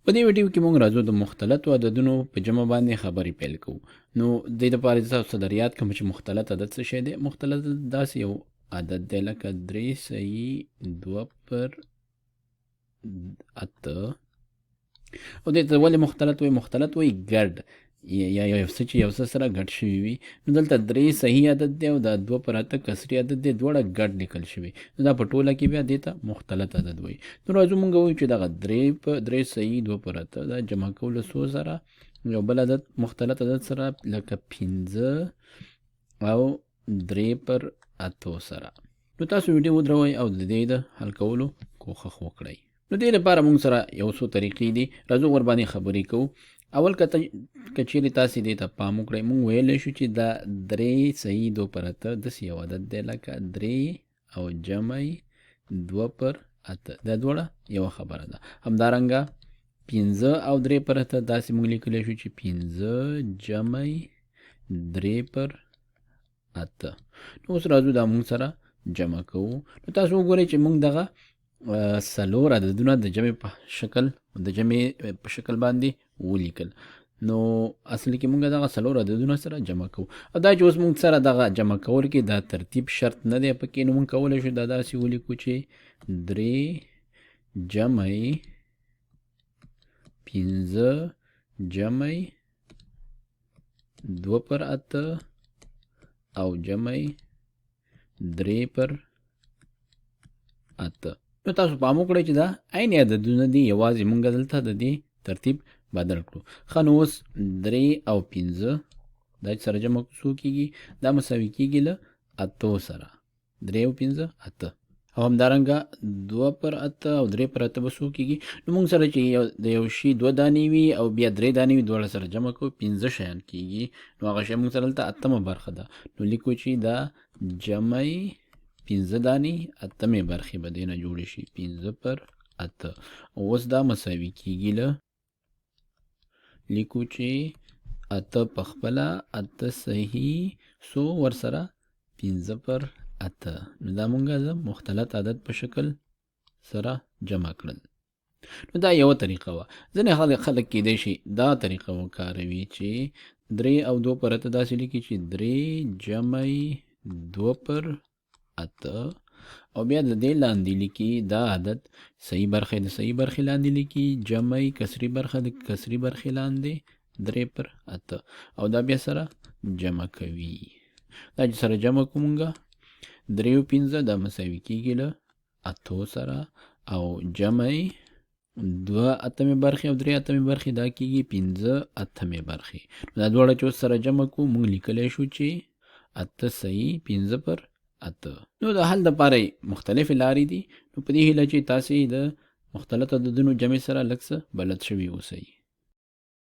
په دې ویډیو کې موږ راځو د مختلطو عددونو په جمع باندې خبرې پیل کوو. نو دې دپاره زه تاسو ته در یاد کړم چې مختلط عدد څه شی دی. مختلط عدد داسې یو عدد دی لکه 3 - 2 / 8. او دې ته ولې مختلط وایي؟ مختلط وایي ګډ یا یو څه چې یو څه سره ګډ شوي وي. نو دلته 3 صحیح عدد دی او دا 2/8 کسري عدد دی، دواړه ګډ لیکل شوي. نو دا په ټوله کې بیا دې ته مختلط عدد وایي. نو راځو مونږ وایو چې دغه 3 صحیح 2/8 دا جمع کول څو سره؟ یو بل عدد مختلط عدد سره لکه 15 او 3/8 سره. نو تاسو ویډیو ودروئ او د دې د حل کولو کوښښ وکړئ. نو دې لپاره مونږ سره یو څو طریقې دي، راځو ور باندې خبرې کوو. اول که چیرې تاسې دې ته پام وکړئ، مونږ ویلی شو چې دا 3 صحیح 2/8 داسې یو عدد دی لکه 3 او جمع 2/8 دا دواړه یوه خبره ده. همدارنګه 15 او 3/8 داسې مونږ لیکلی شو چې 15 جمع 3/8. نو اوس راځو دا مونږ سره جمع کوو. نو تاسو وګورئ چې مونږ دغه څلور عددونه د جمع په شکل باندې ولیکل. نو اصلي کې مونږ دغه څلور عددونه سره جمع کوو. او دا چې اوس مونږ سره دغه جمع کول کې دا ترتیب شرط نه دی پکې، نو مونږ کولی شو دا داسې ولیکو چې 3 جمع 15 جمع 2/8 او جمع 3/8. نو تاسو پام وکړئ چې دا عین عددونه دي، یوازې مونږ دلته د دې ترتیب بدل کړو. ښه نو اوس 3 او 15 دا چې سره جمع څو کېږي؟ دا مساوي کېږي له 8 سره. 3 او 15 8. او همدارنګه 2/8 او 3/8 به څو کېږي؟ نو مونږ سره چې د یو شي 2 دانې وي او بیا 3 دانې وي، دواړه سره جمع کوو 15 شیان کېږي. نو هغه شی مونږ سره دلته 8مه برخه ده. نو لیکو چې دا جمع 15 دانې 8مې برخې به دې نه جوړې شي 15/8. اوس دا مساوي کېږي له لیکو چې 8 په خپله 8 صحیح څو ورسره 15/8. نو دا مونږ د مختلط عدد په شکل سره جمع کړل. نو دا یوه طریقه وه. ځینې خلک کیدای شي دا طریقه وکاروي چې 3 او 2/8 داسې لیکي چې 3 جمع 2/8 او بیا د دې لاندې لیکي دا عدد صحیح برخې د صحیح برخې لاندې لیکي، جمع کسري برخه د کسري برخې لاندې 3/8 او دا بیا سره جمع کوي. دا چې سره جمع کوو مونږه 3 او 15 دا مساوي کېږي له 8 سره او جمع 2/8 برخې او 3/8 برخې دا کېږي 15/8 برخې. دا دواړه چې اوس سره جمع کوو مونږ لیکلی شو چې 8 صحیح 15/8. نو د حل دپاره مختلفې لارې دي. نو په دې هیله چې تاسې د مختلط عددونو جمع سره لږ څه بلد شوي اوسئ.